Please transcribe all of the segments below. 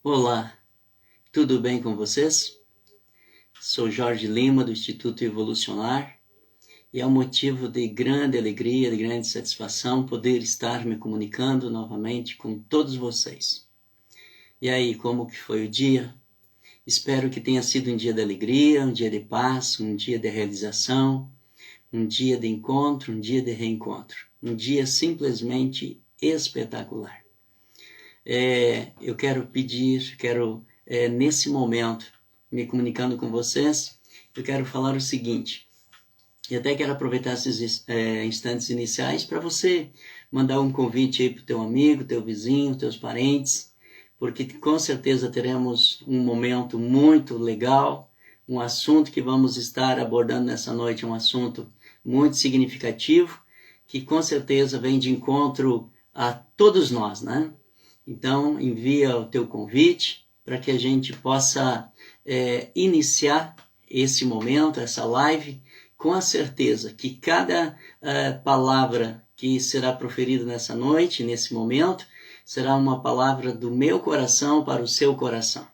Olá, tudo bem com vocês? Sou Jorge Lima, do Instituto Evolucionar, e é um motivo de grande alegria, de grande satisfação poder estar me comunicando novamente com todos vocês. E aí, como que foi o dia? Espero que tenha sido um dia de alegria, um dia de paz, um dia de realização, um dia de encontro, um dia de reencontro, um dia simplesmente espetacular. Eu quero pedir, nesse momento, me comunicando com vocês, eu quero falar o seguinte, e até quero aproveitar esses instantes iniciais para você mandar um convite aí para o teu amigo, teu vizinho, teus parentes, porque com certeza teremos um momento muito legal, um assunto que vamos estar abordando nessa noite, um assunto muito significativo, que com certeza vem de encontro a todos nós, né? Então, envia o teu convite para que a gente possa iniciar esse momento, essa live, com a certeza que cada palavra que será proferida nessa noite, nesse momento, será uma palavra do meu coração para o seu coração.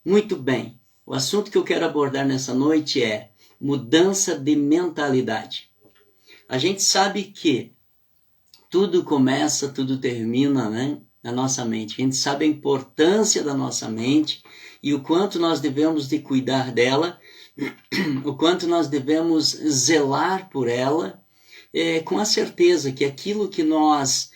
Muito bem, o assunto que eu quero abordar nessa noite é mudança de mentalidade. A gente sabe que tudo começa, tudo termina, né? Na nossa mente. A gente sabe a importância da nossa mente e o quanto nós devemos de cuidar dela, o quanto nós devemos zelar por ela, com a certeza que aquilo que nós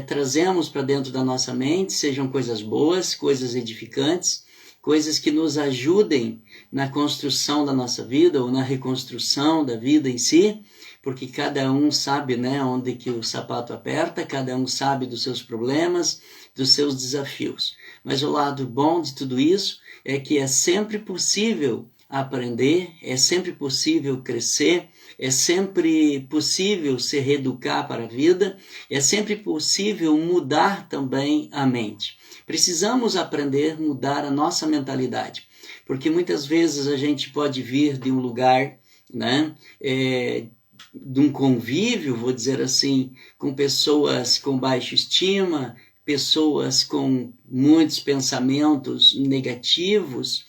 trazemos para dentro da nossa mente sejam coisas boas, coisas edificantes, coisas que nos ajudem na construção da nossa vida ou na reconstrução da vida em si, porque cada um sabe, né, onde que o sapato aperta, cada um sabe dos seus problemas, dos seus desafios. Mas o lado bom de tudo isso é que é sempre possível aprender, é sempre possível crescer, é sempre possível se reeducar para a vida, é sempre possível mudar também a mente. Precisamos aprender a mudar a nossa mentalidade, porque muitas vezes a gente pode vir de um lugar, né, de um convívio, vou dizer assim, com pessoas com baixa estima, pessoas com muitos pensamentos negativos.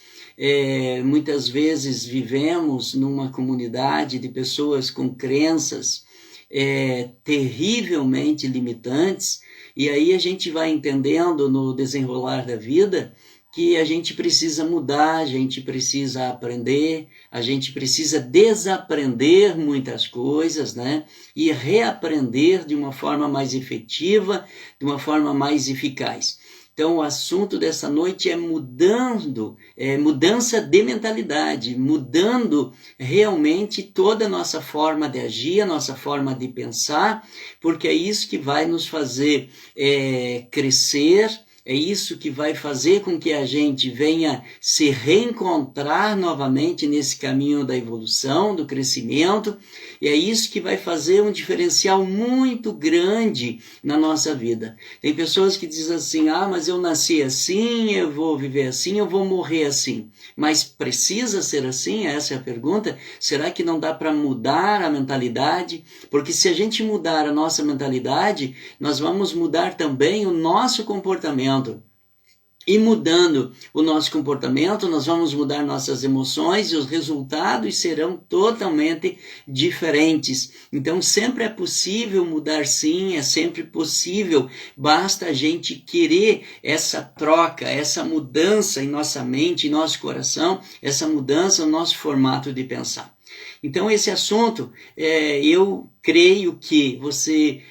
Muitas vezes vivemos numa comunidade de pessoas com crenças terrivelmente limitantes, e aí a gente vai entendendo no desenrolar da vida que a gente precisa mudar, a gente precisa aprender, a gente precisa desaprender muitas coisas, né? E reaprender de uma forma mais efetiva, de uma forma mais eficaz. Então, o assunto dessa noite é mudança de mentalidade, mudando realmente toda a nossa forma de agir, a nossa forma de pensar, porque é isso que vai nos fazer crescer, é isso que vai fazer com que a gente venha se reencontrar novamente nesse caminho da evolução, do crescimento, e é isso que vai fazer um diferencial muito grande na nossa vida. Tem pessoas que dizem assim, mas eu nasci assim, eu vou viver assim, eu vou morrer assim. Mas precisa ser assim? Essa é a pergunta. Será que não dá para mudar a mentalidade? Porque se a gente mudar a nossa mentalidade, nós vamos mudar também o nosso comportamento. E mudando o nosso comportamento, nós vamos mudar nossas emoções e os resultados serão totalmente diferentes. Então, sempre é possível mudar sim, é sempre possível, basta a gente querer essa troca, essa mudança em nossa mente, em nosso coração, essa mudança no nosso formato de pensar. Então, esse assunto, eu creio que você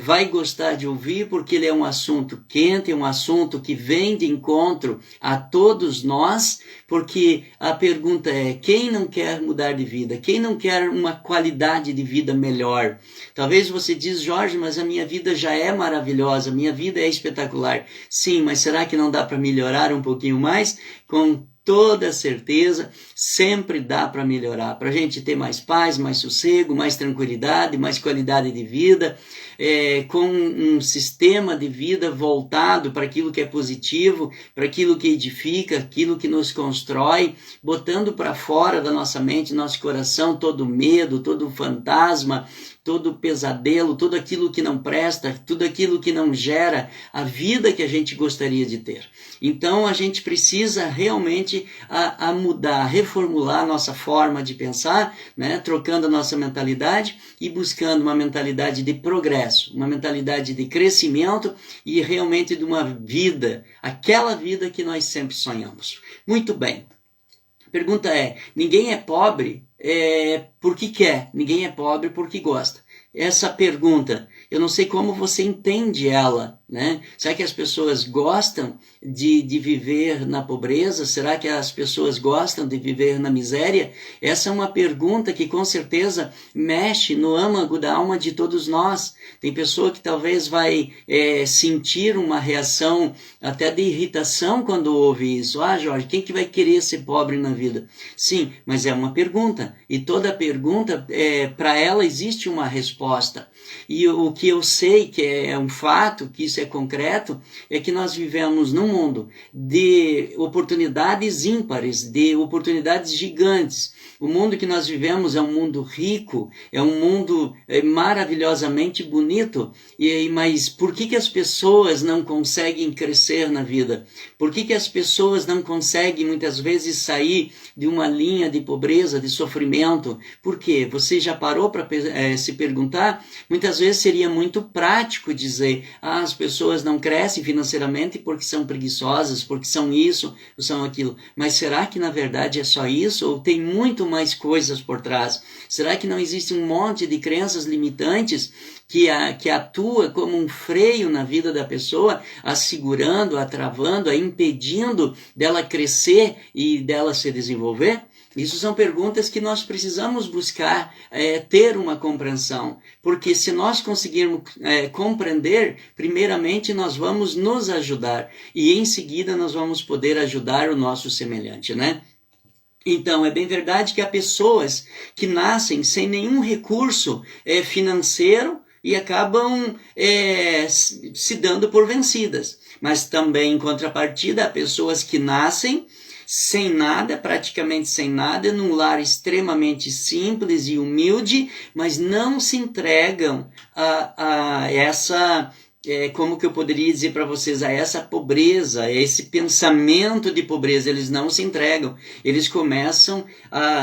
vai gostar de ouvir, porque ele é um assunto quente, é um assunto que vem de encontro a todos nós, porque a pergunta é, quem não quer mudar de vida? Quem não quer uma qualidade de vida melhor? Talvez você diz, Jorge, mas a minha vida já é maravilhosa, a minha vida é espetacular. Sim, mas será que não dá para melhorar um pouquinho mais? Com toda certeza, sempre dá para melhorar, para a gente ter mais paz, mais sossego, mais tranquilidade, mais qualidade de vida, com um sistema de vida voltado para aquilo que é positivo, para aquilo que edifica, aquilo que nos constrói, botando para fora da nossa mente, nosso coração, todo medo, todo fantasma, todo pesadelo, tudo aquilo que não presta, tudo aquilo que não gera a vida que a gente gostaria de ter. Então a gente precisa realmente a mudar, reformular a nossa forma de pensar, né? Trocando a nossa mentalidade e buscando uma mentalidade de progresso, uma mentalidade de crescimento e realmente de uma vida, aquela vida que nós sempre sonhamos. Muito bem. A pergunta é, ninguém é pobre porque quer, ninguém é pobre porque gosta. Essa pergunta, eu não sei como você entende ela, né? Será que as pessoas gostam de viver na pobreza? Será que as pessoas gostam de viver na miséria? Essa é uma pergunta que com certeza mexe no âmago da alma de todos nós. Tem pessoa que talvez vai sentir uma reação até de irritação quando ouve isso. Ah, Jorge, quem que vai querer ser pobre na vida? Sim, mas é uma pergunta. E toda pergunta, para ela existe uma resposta. E o que eu sei que é um fato, que isso é concreto, é que nós vivemos num mundo de oportunidades ímpares, de oportunidades gigantes. O mundo que nós vivemos é um mundo rico, é um mundo maravilhosamente bonito, mas por que as pessoas não conseguem crescer na vida? Por que as pessoas não conseguem muitas vezes sair de uma linha de pobreza, de sofrimento? Por quê? Você já parou para se perguntar? Muitas vezes seria muito prático dizer, as pessoas não crescem financeiramente porque são preguiçosas, porque são isso, ou são aquilo. Mas será que na verdade é só isso? Ou tem muito mais coisas por trás? Será que não existe um monte de crenças limitantes que atua como um freio na vida da pessoa, a segurando, a travando, a impedindo dela crescer e dela se desenvolver? Isso são perguntas que nós precisamos buscar ter uma compreensão, porque se nós conseguirmos compreender, primeiramente nós vamos nos ajudar e em seguida nós vamos poder ajudar o nosso semelhante, né? Então, é bem verdade que há pessoas que nascem sem nenhum recurso financeiro e acabam se dando por vencidas. Mas também, em contrapartida, há pessoas que nascem sem nada, praticamente sem nada, num lar extremamente simples e humilde, mas não se entregam a essa... como que eu poderia dizer para vocês, a essa pobreza, a esse pensamento de pobreza, eles não se entregam, eles começam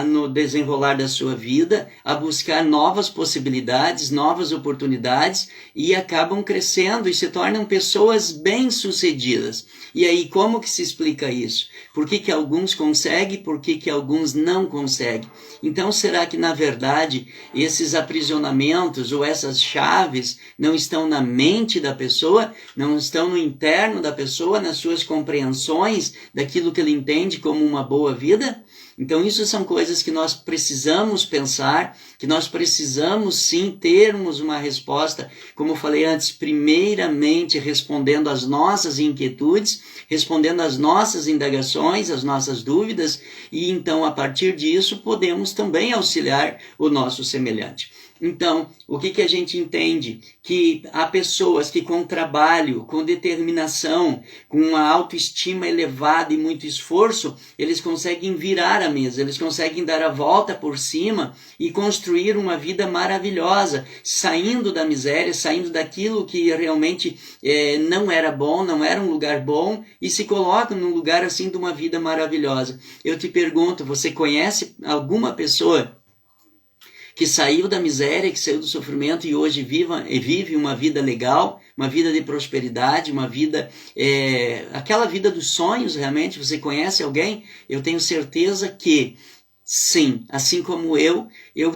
no desenrolar da sua vida a buscar novas possibilidades, novas oportunidades e acabam crescendo e se tornam pessoas bem-sucedidas. E aí, como que se explica isso? Por que alguns conseguem, por que alguns não conseguem? Então, será que, na verdade, esses aprisionamentos ou essas chaves não estão na mente da pessoa, não estão no interno da pessoa, nas suas compreensões daquilo que ele entende como uma boa vida? Então, isso são coisas que nós precisamos pensar, que nós precisamos sim termos uma resposta, como eu falei antes, primeiramente respondendo às nossas inquietudes, respondendo às nossas indagações, às nossas dúvidas, e então, a partir disso, podemos também auxiliar o nosso semelhante. Então, o que a gente entende? Que há pessoas que com trabalho, com determinação, com uma autoestima elevada e muito esforço, eles conseguem virar a mesa, eles conseguem dar a volta por cima e construir uma vida maravilhosa, saindo da miséria, saindo daquilo que realmente não era bom, não era um lugar bom, e se colocam num lugar assim de uma vida maravilhosa. Eu te pergunto, você conhece alguma pessoa que saiu da miséria, que saiu do sofrimento e hoje vive uma vida legal, uma vida de prosperidade, uma vida, aquela vida dos sonhos realmente? Você conhece alguém? Eu tenho certeza que sim, assim como eu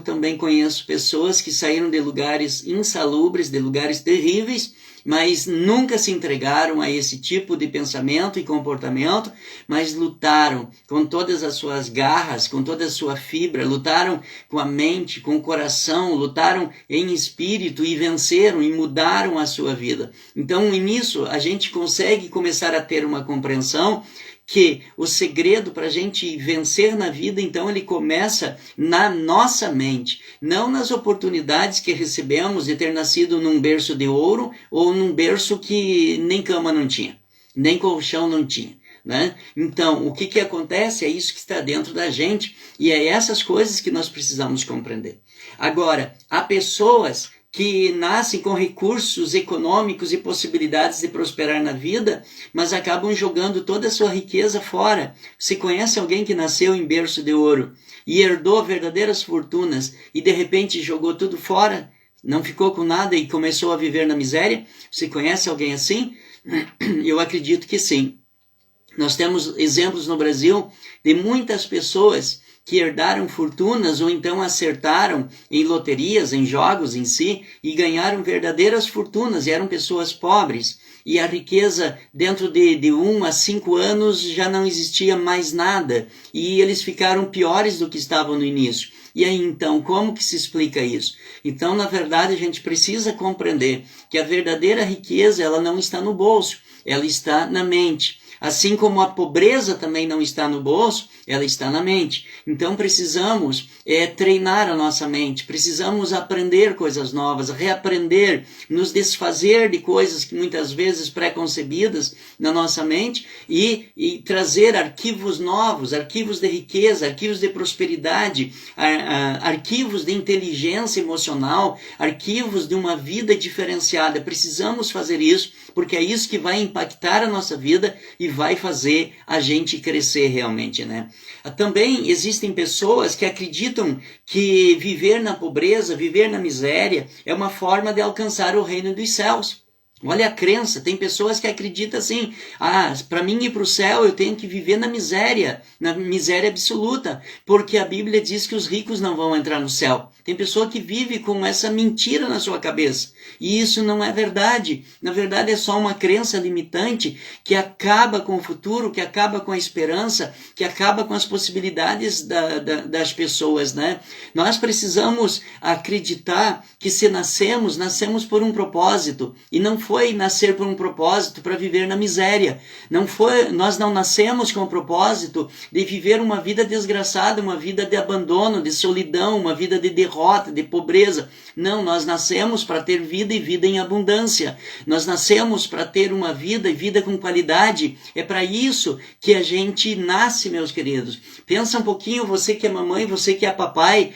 também conheço pessoas que saíram de lugares insalubres, de lugares terríveis, mas nunca se entregaram a esse tipo de pensamento e comportamento, mas lutaram com todas as suas garras, com toda a sua fibra, lutaram com a mente, com o coração, lutaram em espírito e venceram e mudaram a sua vida. Então, nisso, a gente consegue começar a ter uma compreensão que o segredo para a gente vencer na vida, então, ele começa na nossa mente, não nas oportunidades que recebemos de ter nascido num berço de ouro ou num berço que nem cama não tinha, nem colchão não tinha. Né? Então, o que acontece é isso que está dentro da gente e é essas coisas que nós precisamos compreender. Agora, há pessoas que nascem com recursos econômicos e possibilidades de prosperar na vida, mas acabam jogando toda a sua riqueza fora. Você conhece alguém que nasceu em berço de ouro e herdou verdadeiras fortunas e de repente jogou tudo fora, não ficou com nada e começou a viver na miséria? Você conhece alguém assim? Eu acredito que sim. Nós temos exemplos no Brasil de muitas pessoas que herdaram fortunas ou então acertaram em loterias, em jogos em si, e ganharam verdadeiras fortunas, e eram pessoas pobres. E a riqueza dentro de 1 a 5 anos já não existia mais nada. E eles ficaram piores do que estavam no início. E aí então, como que se explica isso? Então, na verdade, a gente precisa compreender que a verdadeira riqueza ela não está no bolso, ela está na mente. Assim como a pobreza também não está no bolso, ela está na mente. Então precisamos treinar a nossa mente, precisamos aprender coisas novas, reaprender, nos desfazer de coisas que muitas vezes pré-concebidas na nossa mente e trazer arquivos novos, arquivos de riqueza, arquivos de prosperidade, arquivos de inteligência emocional, arquivos de uma vida diferenciada. Precisamos fazer isso, porque é isso que vai impactar a nossa vida e vai fazer a gente crescer realmente, né? Também existem pessoas que acreditam que viver na pobreza, viver na miséria, é uma forma de alcançar o reino dos céus. Olha a crença, tem pessoas que acreditam assim, para mim ir para o céu eu tenho que viver na miséria absoluta, porque a Bíblia diz que os ricos não vão entrar no céu. Tem pessoa que vive com essa mentira na sua cabeça, e isso não é verdade. Na verdade é só uma crença limitante que acaba com o futuro, que acaba com a esperança, que acaba com as possibilidades das pessoas, né? Nós precisamos acreditar que se nascemos por um propósito, e não foi nascer por um propósito para viver na miséria. Nós não nascemos com o propósito de viver uma vida desgraçada, uma vida de abandono, de solidão, uma vida de derrota, de pobreza. Não, nós nascemos para ter vida e vida em abundância. Nós nascemos para ter uma vida e vida com qualidade. É para isso que a gente nasce, meus queridos. Pensa um pouquinho, você que é mamãe, você que é papai,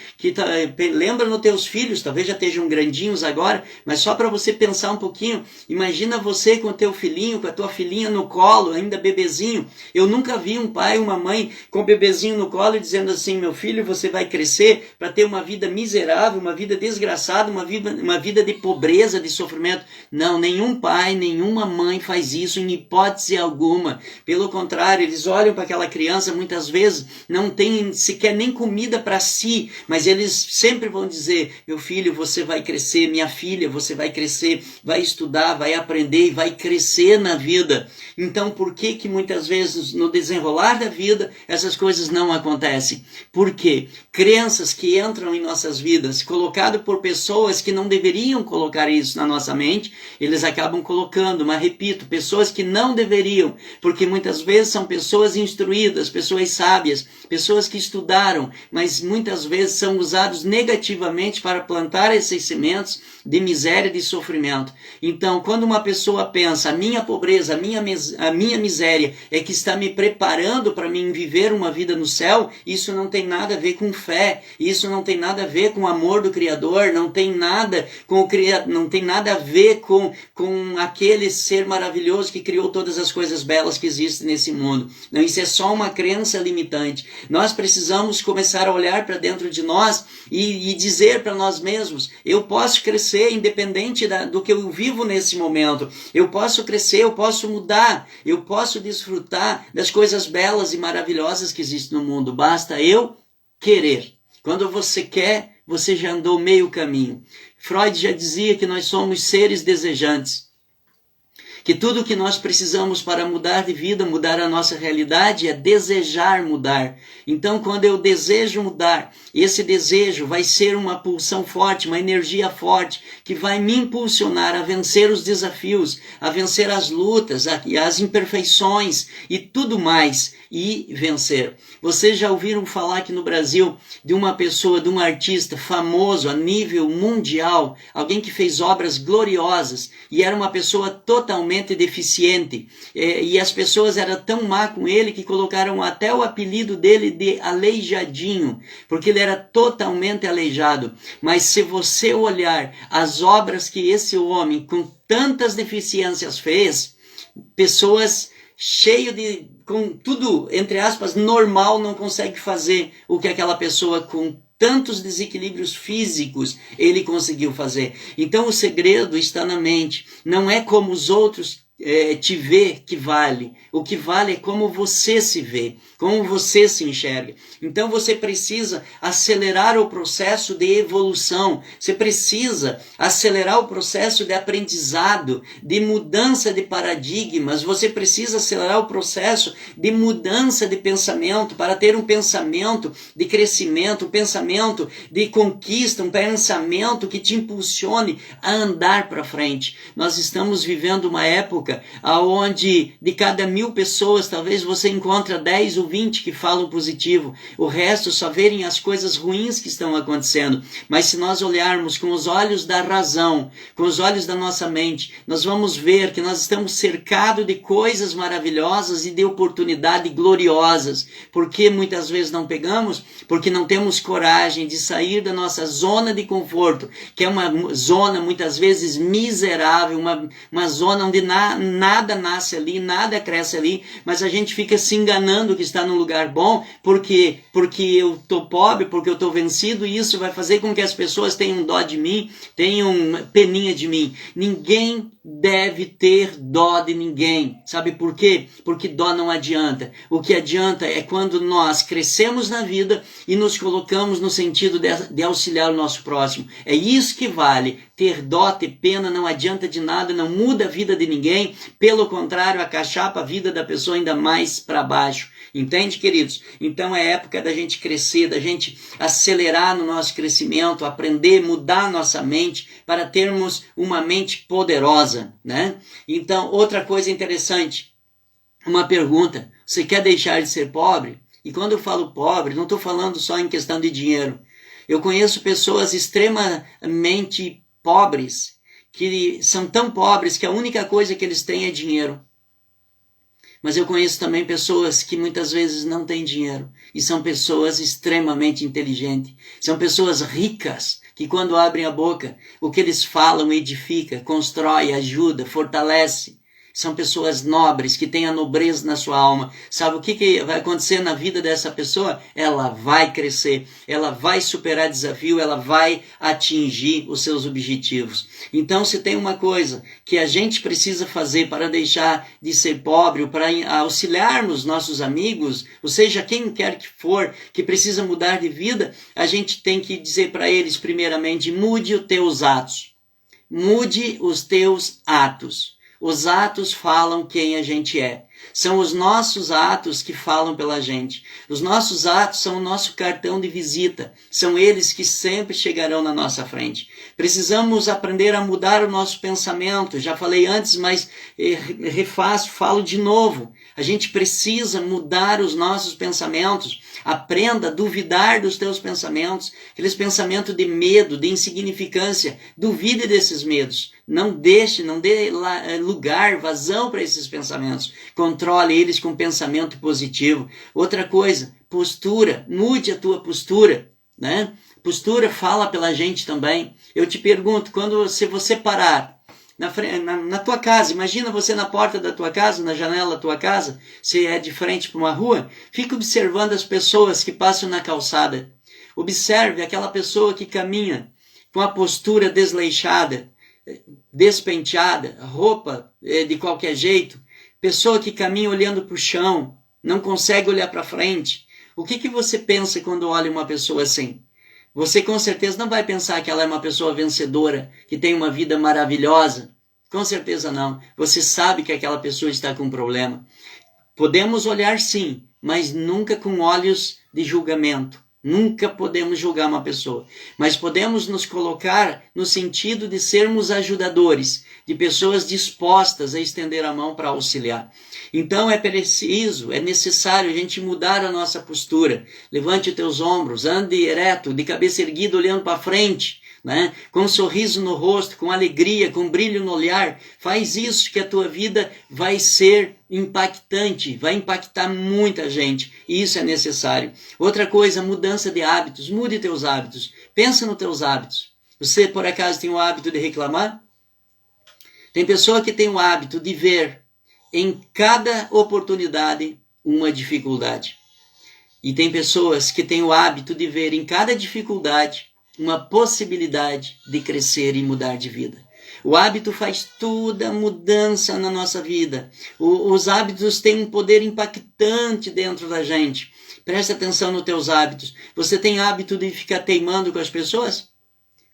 lembra nos teus filhos, talvez já estejam grandinhos agora, mas só para você pensar um pouquinho. Imagina você com o teu filhinho, com a tua filhinha no colo, ainda bebezinho. Eu nunca vi um pai, uma mãe com o bebezinho no colo dizendo assim, meu filho, você vai crescer para ter uma vida miserável, uma vida desgraçada, uma vida de pobreza, de sofrimento. Não, nenhum pai, nenhuma mãe faz isso em hipótese alguma. Pelo contrário, eles olham para aquela criança, muitas vezes não tem sequer nem comida para si, mas eles sempre vão dizer, meu filho, você vai crescer, minha filha, você vai crescer, vai estudar, vai aprender e vai crescer na vida. Então, por que muitas vezes no desenrolar da vida essas coisas não acontecem? Por quê? Crenças que entram em nossas vidas, colocado por pessoas que não deveriam colocar isso na nossa mente, eles acabam colocando, mas repito, pessoas que não deveriam, porque muitas vezes são pessoas instruídas, pessoas sábias, pessoas que estudaram, mas muitas vezes são usados negativamente para plantar esses sementes de miséria e de sofrimento. Então, quando uma pessoa pensa, a minha pobreza, a minha miséria é que está me preparando para mim viver uma vida no céu, isso não tem nada a ver com fé, isso não tem nada a ver com o amor do Criador, não tem nada a ver com aquele ser maravilhoso que criou todas as coisas belas que existem nesse mundo. Não, isso é só uma crença limitante. Nós precisamos começar a olhar para dentro de nós e dizer para nós mesmos, eu posso crescer independente do que eu vivo nesse momento. Eu posso crescer, eu posso mudar, eu posso desfrutar das coisas belas e maravilhosas que existem no mundo. Basta eu querer. Quando você quer, você já andou meio caminho. Freud já dizia que nós somos seres desejantes. que tudo que nós precisamos para mudar de vida, mudar a nossa realidade, é desejar mudar. Então, quando eu desejo mudar, esse desejo vai ser uma pulsão forte, uma energia forte, que vai me impulsionar a vencer os desafios, a vencer as lutas, as imperfeições e tudo mais, e vencer. Vocês já ouviram falar aqui no Brasil de uma pessoa, de um artista famoso a nível mundial, alguém que fez obras gloriosas e era uma pessoa totalmente deficiente, e as pessoas eram tão má com ele que colocaram até o apelido dele de Aleijadinho, porque ele era totalmente aleijado. Mas se você olhar as obras que esse homem com tantas deficiências fez, pessoas cheias de, com tudo, entre aspas, normal, não consegue fazer o que aquela pessoa com tantos desequilíbrios físicos ele conseguiu fazer. Então o segredo está na mente. Não é como os outros te vê que vale. O que vale é como você se vê, como você se enxerga. Então você precisa acelerar o processo de evolução, você precisa acelerar o processo de aprendizado, de mudança de paradigmas, você precisa acelerar o processo de mudança de pensamento para ter um pensamento de crescimento, um pensamento de conquista, um pensamento que te impulsione a andar para frente. Nós estamos vivendo uma época onde de cada 1000 pessoas, talvez você encontra 10 ou 20 que falam positivo, o resto só verem as coisas ruins que estão acontecendo. Mas se nós olharmos com os olhos da razão, com os olhos da nossa mente, nós vamos ver que nós estamos cercados de coisas maravilhosas e de oportunidades gloriosas. Por que muitas vezes não pegamos? Porque não temos coragem de sair da nossa zona de conforto, que é uma zona muitas vezes miserável, uma zona onde nada nasce ali, nada cresce ali, mas a gente fica se enganando que está num lugar bom, porque eu estou pobre, porque eu estou vencido, e isso vai fazer com que as pessoas tenham dó de mim, tenham peninha de mim. Ninguém deve ter dó de ninguém. Sabe por quê? Porque dó não adianta. O que adianta é quando nós crescemos na vida e nos colocamos no sentido de auxiliar o nosso próximo. É isso que vale. Ter dó, ter pena, não adianta de nada, não muda a vida de ninguém. Pelo contrário, acachapa a vida da pessoa ainda mais para baixo. Entende, queridos? Então é época da gente crescer, da gente acelerar no nosso crescimento, aprender, mudar nossa mente para termos uma mente poderosa, né? Então, outra coisa interessante, uma pergunta: você quer deixar de ser pobre? E quando eu falo pobre, não estou falando só em questão de dinheiro. Eu conheço pessoas extremamente pobres, que são tão pobres que a única coisa que eles têm é dinheiro. Mas eu conheço também pessoas que muitas vezes não têm dinheiro e são pessoas extremamente inteligentes. São pessoas ricas que quando abrem a boca, o que eles falam edifica, constrói, ajuda, fortalece. São pessoas nobres, que têm a nobreza na sua alma. Sabe o que vai acontecer na vida dessa pessoa? Ela vai crescer, ela vai superar desafio, ela vai atingir os seus objetivos. Então, se tem uma coisa que a gente precisa fazer para deixar de ser pobre, para auxiliarmos nossos amigos, ou seja, quem quer que for, que precisa mudar de vida, a gente tem que dizer para eles, primeiramente, mude os teus atos. Mude os teus atos. Os atos falam quem a gente é. São os nossos atos que falam pela gente. Os nossos atos são o nosso cartão de visita. São eles que sempre chegarão na nossa frente. Precisamos aprender a mudar o nosso pensamento. Já falei antes, mas refaço, falo de novo. A gente precisa mudar os nossos pensamentos. Aprenda a duvidar dos teus pensamentos, aqueles pensamentos de medo, de insignificância. Duvide desses medos. Não dê lugar, vazão para esses pensamentos. Controle eles com pensamento positivo. Outra coisa, postura. Mude a tua postura, né? Postura fala pela gente também. Eu te pergunto, se você parar na tua casa, imagina você na porta da tua casa, na janela da tua casa, se é de frente para uma rua, fica observando as pessoas que passam na calçada. Observe aquela pessoa que caminha com a postura desleixada, despenteada, roupa de qualquer jeito, pessoa que caminha olhando para o chão, não consegue olhar para frente. O que você pensa quando olha uma pessoa assim? Você com certeza não vai pensar que ela é uma pessoa vencedora, que tem uma vida maravilhosa. Com certeza não. Você sabe que aquela pessoa está com um problema. Podemos olhar sim, mas nunca com olhos de julgamento. Nunca podemos julgar uma pessoa, mas podemos nos colocar no sentido de sermos ajudadores, de pessoas dispostas a estender a mão para auxiliar. Então é preciso, é necessário a gente mudar a nossa postura. Levante os teus ombros, ande ereto, de cabeça erguida, olhando para frente, né? Com um sorriso no rosto, com alegria, com brilho no olhar. Faz isso que a tua vida vai ser impactante, vai impactar muita gente, e isso é necessário. Outra coisa, mudança de hábitos. Mude teus hábitos, pensa nos teus hábitos. Você por acaso tem o hábito de reclamar? Tem pessoa que tem o hábito de ver em cada oportunidade uma dificuldade, e tem pessoas que têm o hábito de ver em cada dificuldade uma possibilidade de crescer e mudar de vida. O hábito faz toda a mudança na nossa vida. Os hábitos têm um poder impactante dentro da gente. Presta atenção nos teus hábitos. Você tem hábito de ficar teimando com as pessoas?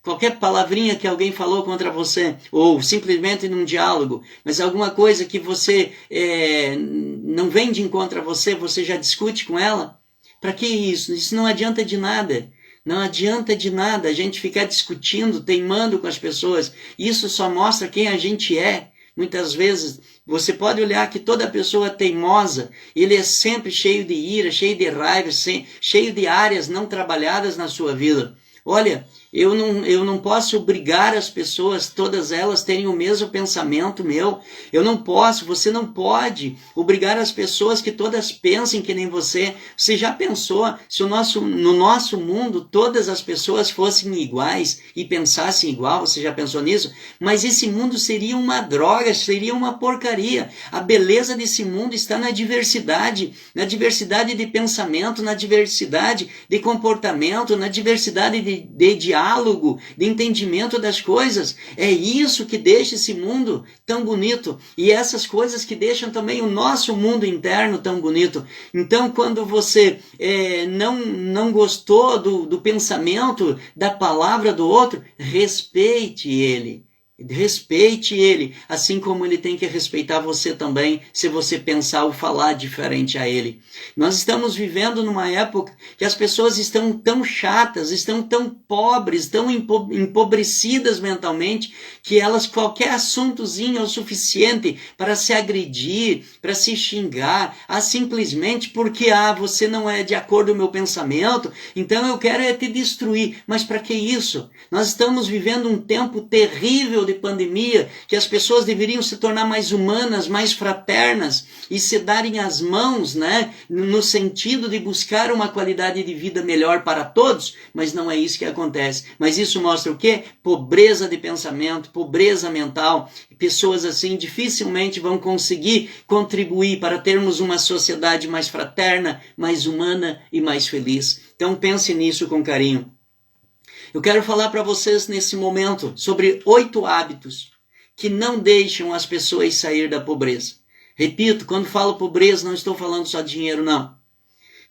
Qualquer palavrinha que alguém falou contra você, ou simplesmente num diálogo, mas alguma coisa que você não vem de encontro a você, você já discute com ela? Para que isso? Isso não adianta de nada. Não adianta de nada a gente ficar discutindo, teimando com as pessoas. Isso só mostra quem a gente é. Muitas vezes você pode olhar que toda pessoa teimosa, ele é sempre cheio de ira, cheio de raiva, cheio de áreas não trabalhadas na sua vida. Olha, eu não posso obrigar as pessoas, todas elas, terem o mesmo pensamento meu. Eu não posso, você não pode obrigar as pessoas que todas pensem que nem você. Você já pensou se no nosso mundo todas as pessoas fossem iguais e pensassem igual? Você já pensou nisso? Mas esse mundo seria uma droga, seria uma porcaria. A beleza desse mundo está na diversidade de pensamento, na diversidade de comportamento, na diversidade de diálogo, de entendimento das coisas. É isso que deixa esse mundo tão bonito, e essas coisas que deixam também o nosso mundo interno tão bonito. Então, quando você não gostou do pensamento, da palavra do outro, respeite ele. Respeite ele, assim como ele tem que respeitar você também, se você pensar ou falar diferente a ele. Nós estamos vivendo numa época que as pessoas estão tão chatas, estão tão pobres, tão empobrecidas mentalmente, que elas, qualquer assuntozinho é o suficiente para se agredir, para se xingar, simplesmente porque você não é de acordo com o meu pensamento, então eu quero te destruir. Mas para que isso? Nós estamos vivendo um tempo terrível de pandemia, que as pessoas deveriam se tornar mais humanas, mais fraternas e se darem as mãos, né, no sentido de buscar uma qualidade de vida melhor para todos, mas não é isso que acontece. Mas isso mostra o quê? Pobreza de pensamento, pobreza mental. Pessoas assim dificilmente vão conseguir contribuir para termos uma sociedade mais fraterna, mais humana e mais feliz. Então pense nisso com carinho. Eu quero falar para vocês nesse momento sobre 8 hábitos que não deixam as pessoas sair da pobreza. Repito, quando falo pobreza, não estou falando só de dinheiro, não.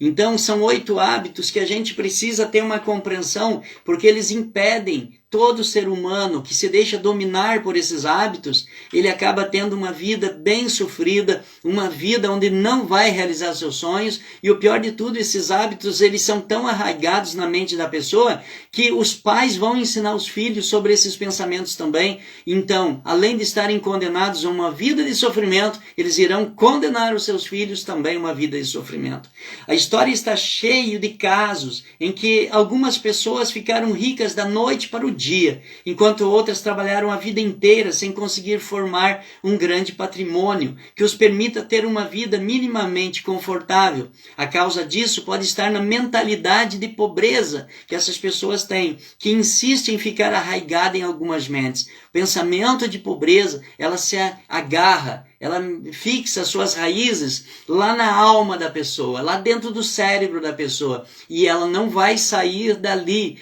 Então, são 8 hábitos que a gente precisa ter uma compreensão, porque eles impedem todo ser humano que se deixa dominar por esses hábitos, ele acaba tendo uma vida bem sofrida, uma vida onde não vai realizar seus sonhos, e o pior de tudo, esses hábitos, eles são tão arraigados na mente da pessoa, que os pais vão ensinar os filhos sobre esses pensamentos também. Então, além de estarem condenados a uma vida de sofrimento, eles irão condenar os seus filhos também a uma vida de sofrimento. A história está cheia de casos em que algumas pessoas ficaram ricas da noite para o dia, enquanto outras trabalharam a vida inteira sem conseguir formar um grande patrimônio que os permita ter uma vida minimamente confortável. A causa disso pode estar na mentalidade de pobreza que essas pessoas têm, que insiste em ficar arraigada em algumas mentes. O pensamento de pobreza, ela se agarra, ela fixa suas raízes lá na alma da pessoa, lá dentro do cérebro da pessoa, e ela não vai sair dali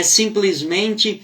simplesmente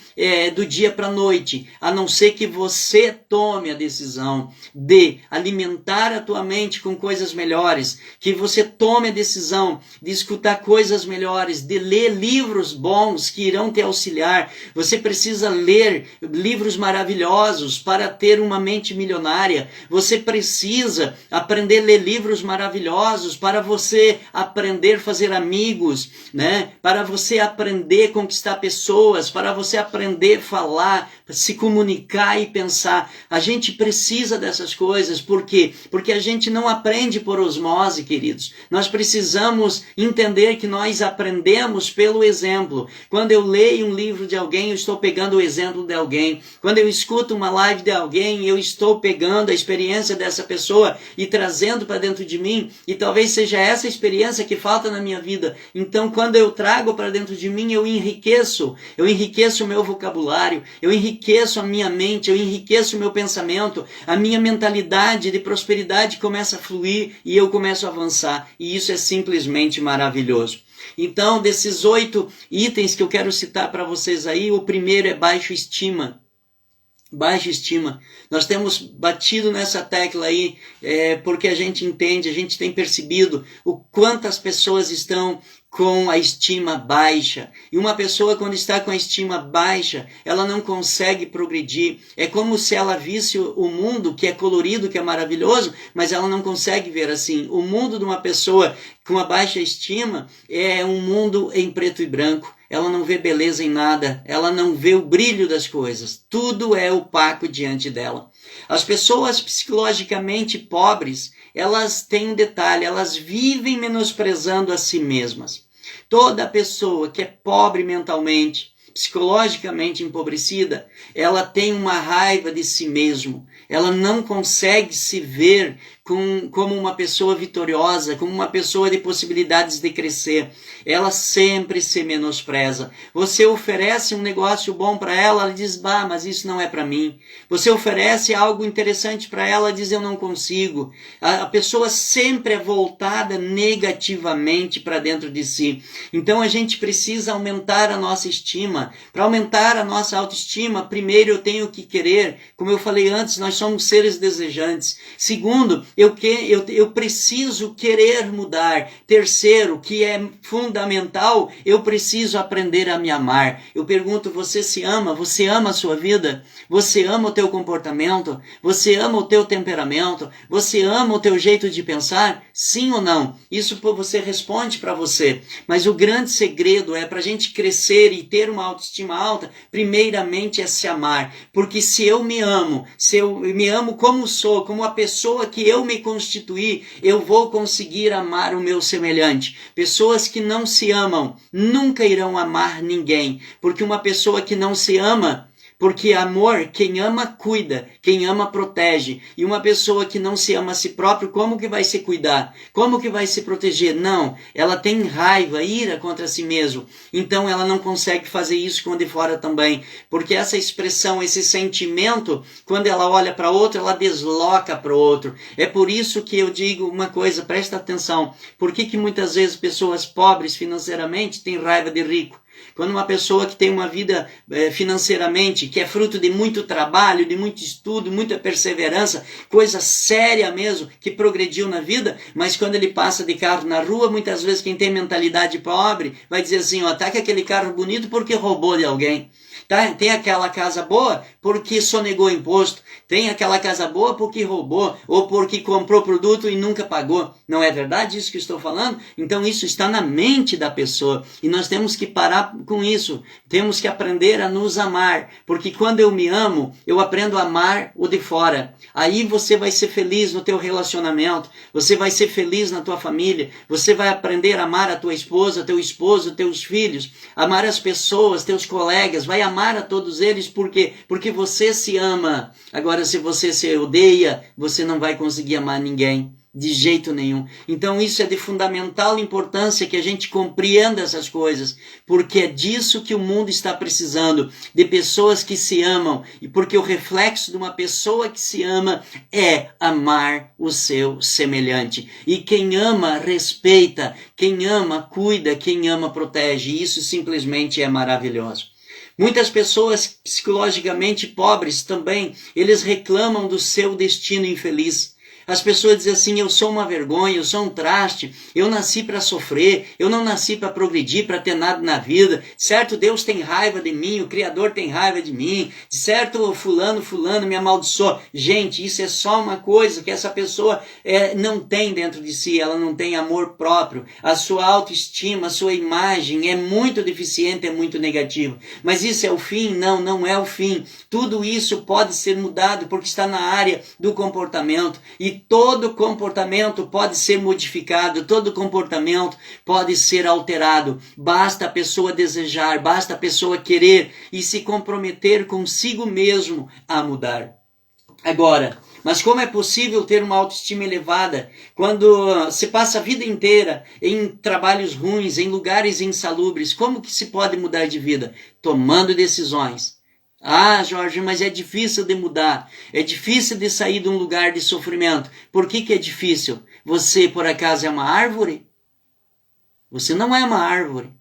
do dia para a noite, a não ser que você tome a decisão de alimentar a tua mente com coisas melhores, que você tome a decisão de escutar coisas melhores, de ler livros bons que irão te auxiliar. Você precisa ler livros maravilhosos para ter uma mente milionária. Você precisa aprender a ler livros maravilhosos para você aprender a fazer amigos, né? Para você aprender a conquistar pessoas, para você aprender a falar, se comunicar e pensar. A gente precisa dessas coisas. Por quê? Porque a gente não aprende por osmose, queridos. Nós precisamos entender que nós aprendemos pelo exemplo. Quando eu leio um livro de alguém, eu estou pegando o exemplo de alguém. Quando eu escuto uma live de alguém, eu estou pegando a experiência dessa pessoa e trazendo para dentro de mim. E talvez seja essa experiência que falta na minha vida. Então, quando eu trago para dentro de mim, eu enriqueço o meu vocabulário, eu enriqueço a minha mente, eu enriqueço o meu pensamento, a minha mentalidade de prosperidade começa a fluir e eu começo a avançar. E isso é simplesmente maravilhoso. Então, desses 8 itens que eu quero citar para vocês aí, o primeiro é baixa estima. Baixa estima. Nós temos batido nessa tecla aí porque a gente entende, a gente tem percebido o quanto as pessoas estão com a estima baixa. E uma pessoa, quando está com a estima baixa, ela não consegue progredir. É como se ela visse o mundo, que é colorido, que é maravilhoso, mas ela não consegue ver assim. O mundo de uma pessoa com a baixa estima é um mundo em preto e branco. Ela não vê beleza em nada, ela não vê o brilho das coisas. Tudo é opaco diante dela. As pessoas psicologicamente pobres, elas têm um detalhe, elas vivem menosprezando a si mesmas. Toda pessoa que é pobre mentalmente, psicologicamente empobrecida, ela tem uma raiva de si mesmo. Ela não consegue se ver como uma pessoa vitoriosa, como uma pessoa de possibilidades de crescer. Ela sempre se menospreza. Você oferece um negócio bom para ela, ela diz, bah, mas isso não é para mim. Você oferece algo interessante para ela, ela diz, eu não consigo. A pessoa sempre é voltada negativamente para dentro de si. Então a gente precisa aumentar a nossa estima. Para aumentar a nossa autoestima, primeiro eu tenho que querer, como eu falei antes, nós somos seres desejantes. Segundo, eu preciso querer mudar. Terceiro, que é fundamental, eu preciso aprender a me amar. Eu pergunto, você se ama? Você ama a sua vida? Você ama o teu comportamento? Você ama o teu temperamento? Você ama o teu jeito de pensar? Sim ou não? Isso você responde para você. Mas o grande segredo é para a gente crescer e ter uma autoestima alta, primeiramente é se amar. Porque se eu me amo como sou, como a pessoa que eu me constituí, eu vou conseguir amar o meu semelhante. Pessoas que não se amam nunca irão amar ninguém, porque uma pessoa que não se ama, porque amor, quem ama cuida, quem ama protege, e uma pessoa que não se ama a si próprio, como que vai se cuidar? Como que vai se proteger? Não, ela tem raiva, ira contra si mesmo, então ela não consegue fazer isso com o de fora também, porque essa expressão, esse sentimento, quando ela olha para outro, ela desloca para o outro. É por isso que eu digo uma coisa, presta atenção, por que muitas vezes pessoas pobres financeiramente têm raiva de rico? Quando uma pessoa que tem uma vida financeiramente, que é fruto de muito trabalho, de muito estudo, muita perseverança, coisa séria mesmo, que progrediu na vida, mas quando ele passa de carro na rua, muitas vezes quem tem mentalidade pobre vai dizer assim, ó, tá com aquele carro bonito porque roubou de alguém. Tá? Tem aquela casa boa porque sonegou imposto. Tem aquela casa boa porque roubou ou porque comprou produto e nunca pagou. Não é verdade isso que estou falando? Então isso está na mente da pessoa e nós temos que parar com isso. Temos que aprender a nos amar, porque quando eu me amo, eu aprendo a amar o de fora. Aí você vai ser feliz no teu relacionamento, você vai ser feliz na tua família, você vai aprender a amar a tua esposa, teu esposo, teus filhos, amar as pessoas, teus colegas, vai amar a todos eles, porque você se ama. Agora, se você se odeia, você não vai conseguir amar ninguém. De jeito nenhum. Então isso é de fundamental importância que a gente compreenda essas coisas, porque é disso que o mundo está precisando, de pessoas que se amam, e porque o reflexo de uma pessoa que se ama é amar o seu semelhante. E quem ama, respeita, quem ama, cuida, quem ama, protege. E isso simplesmente é maravilhoso. Muitas pessoas psicologicamente pobres também, eles reclamam do seu destino infeliz. As pessoas dizem assim, eu sou uma vergonha, eu sou um traste, eu nasci para sofrer, eu não nasci para progredir, para ter nada na vida. De certo, Deus tem raiva de mim, o Criador tem raiva de mim. De certo, fulano me amaldiçoou. Gente, isso é só uma coisa que essa pessoa não tem dentro de si, ela não tem amor próprio. A sua autoestima, a sua imagem é muito deficiente, é muito negativa. Mas isso é o fim? Não, não é o fim. Tudo isso pode ser mudado porque está na área do comportamento. E todo comportamento pode ser modificado, todo comportamento pode ser alterado. Basta a pessoa desejar, basta a pessoa querer e se comprometer consigo mesmo a mudar. Agora, mas como é possível ter uma autoestima elevada quando se passa a vida inteira em trabalhos ruins, em lugares insalubres? Como que se pode mudar de vida? Tomando decisões. Ah, Jorge, mas é difícil de mudar, é difícil de sair de um lugar de sofrimento. Por que é difícil? Você, por acaso, é uma árvore? Você não é uma árvore,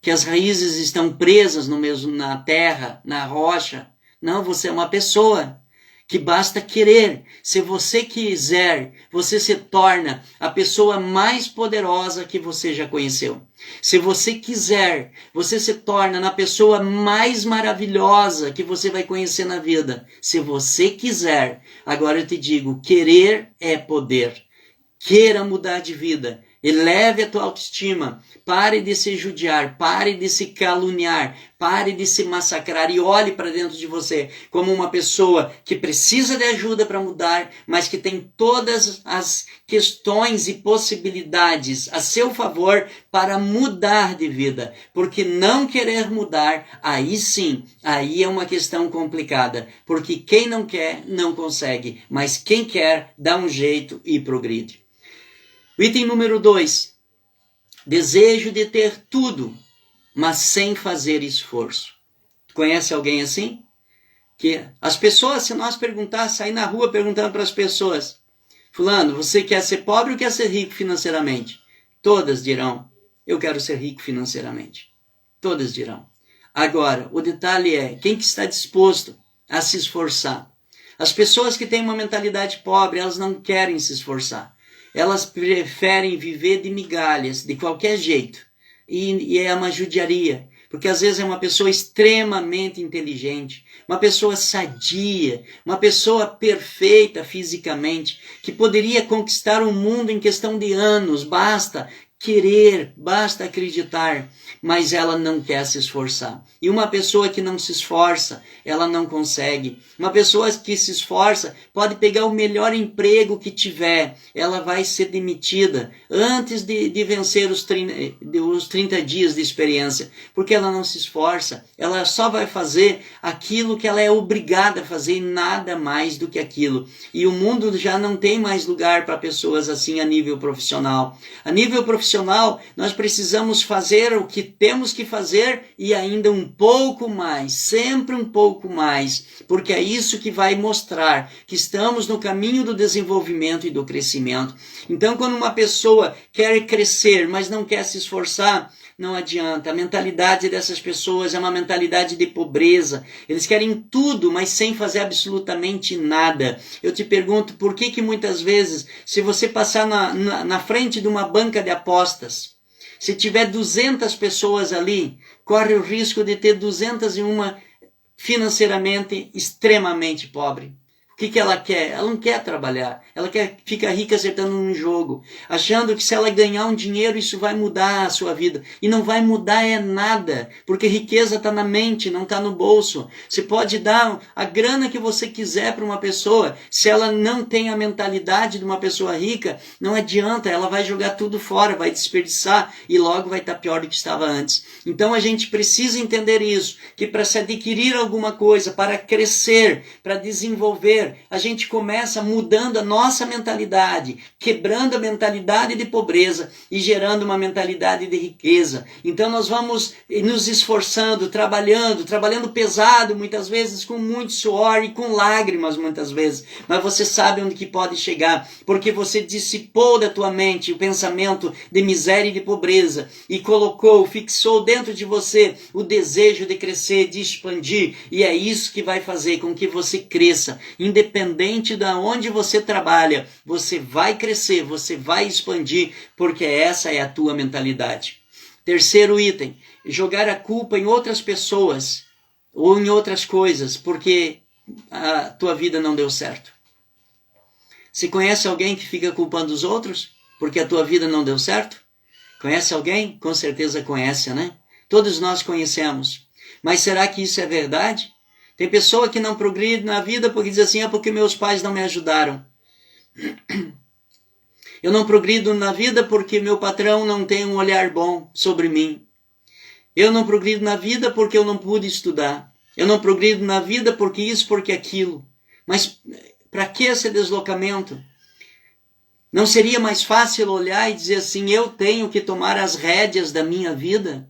que as raízes estão presas na terra, na rocha. Não, você é uma pessoa que basta querer. Se você quiser, você se torna a pessoa mais poderosa que você já conheceu. Se você quiser, você se torna a pessoa mais maravilhosa que você vai conhecer na vida. Se você quiser, agora eu te digo, querer é poder. Queira mudar de vida. Eleve a tua autoestima, pare de se judiar, pare de se caluniar, pare de se massacrar e olhe para dentro de você como uma pessoa que precisa de ajuda para mudar, mas que tem todas as questões e possibilidades a seu favor para mudar de vida. Porque não querer mudar, aí sim, aí é uma questão complicada, porque quem não quer, não consegue, mas quem quer, dá um jeito e progride. O item número 2, desejo de ter tudo, mas sem fazer esforço. Conhece alguém assim? Que as pessoas, se nós perguntar, sair na rua perguntando para as pessoas, fulano, você quer ser pobre ou quer ser rico financeiramente? Todas dirão, eu quero ser rico financeiramente. Todas dirão. Agora, o detalhe é, quem que está disposto a se esforçar? As pessoas que têm uma mentalidade pobre, elas não querem se esforçar. Elas preferem viver de migalhas, de qualquer jeito. E é uma judiaria, porque às vezes é uma pessoa extremamente inteligente, uma pessoa sadia, uma pessoa perfeita fisicamente, que poderia conquistar o mundo em questão de anos, basta querer, basta acreditar, mas ela não quer se esforçar. E uma pessoa que não se esforça, ela não consegue. Uma pessoa que se esforça pode pegar o melhor emprego que tiver, ela vai ser demitida antes de vencer os 30 dias de experiência, porque ela não se esforça, ela só vai fazer aquilo que ela é obrigada a fazer e nada mais do que aquilo. E o mundo já não tem mais lugar para pessoas assim a nível profissional. A nível profissional, nós precisamos fazer o que temos que fazer e ainda um pouco mais, sempre um pouco mais, porque é isso que vai mostrar que estamos no caminho do desenvolvimento e do crescimento. Então, quando uma pessoa quer crescer, mas não quer se esforçar, não adianta. A mentalidade dessas pessoas é uma mentalidade de pobreza. Eles querem tudo, mas sem fazer absolutamente nada. Eu te pergunto, por que muitas vezes, se você passar na frente de uma banca de apostas, se tiver 200 pessoas ali, corre o risco de ter 201 financeiramente extremamente pobre. O que ela quer? Ela não quer trabalhar. Ela quer ficar rica acertando um jogo, achando que se ela ganhar um dinheiro, isso vai mudar a sua vida. E não vai mudar nada, porque riqueza está na mente, não está no bolso. Você pode dar a grana que você quiser para uma pessoa, se ela não tem a mentalidade de uma pessoa rica, não adianta, ela vai jogar tudo fora, vai desperdiçar e logo vai estar pior do que estava antes. Então a gente precisa entender isso, que para se adquirir alguma coisa, para crescer, para desenvolver, poder, a gente começa mudando a nossa mentalidade, quebrando a mentalidade de pobreza e gerando uma mentalidade de riqueza. Então nós vamos nos esforçando, trabalhando pesado, muitas vezes com muito suor e com lágrimas, muitas vezes. Mas você sabe onde que pode chegar, porque você dissipou da tua mente o pensamento de miséria e de pobreza e fixou dentro de você o desejo de crescer, de expandir, e é isso que vai fazer com que você cresça. Independente de onde você trabalha, você vai crescer, você vai expandir, porque essa é a tua mentalidade. Terceiro item, jogar a culpa em outras pessoas ou em outras coisas, porque a tua vida não deu certo. Você conhece alguém que fica culpando os outros porque a tua vida não deu certo? Conhece alguém? Com certeza conhece, né? Todos nós conhecemos. Mas será que isso é verdade? Tem pessoa que não progride na vida porque diz assim, porque meus pais não me ajudaram. Eu não progrido na vida porque meu patrão não tem um olhar bom sobre mim. Eu não progrido na vida porque eu não pude estudar. Eu não progrido na vida porque isso, porque aquilo. Mas para que esse deslocamento? Não seria mais fácil olhar e dizer assim, eu tenho que tomar as rédeas da minha vida?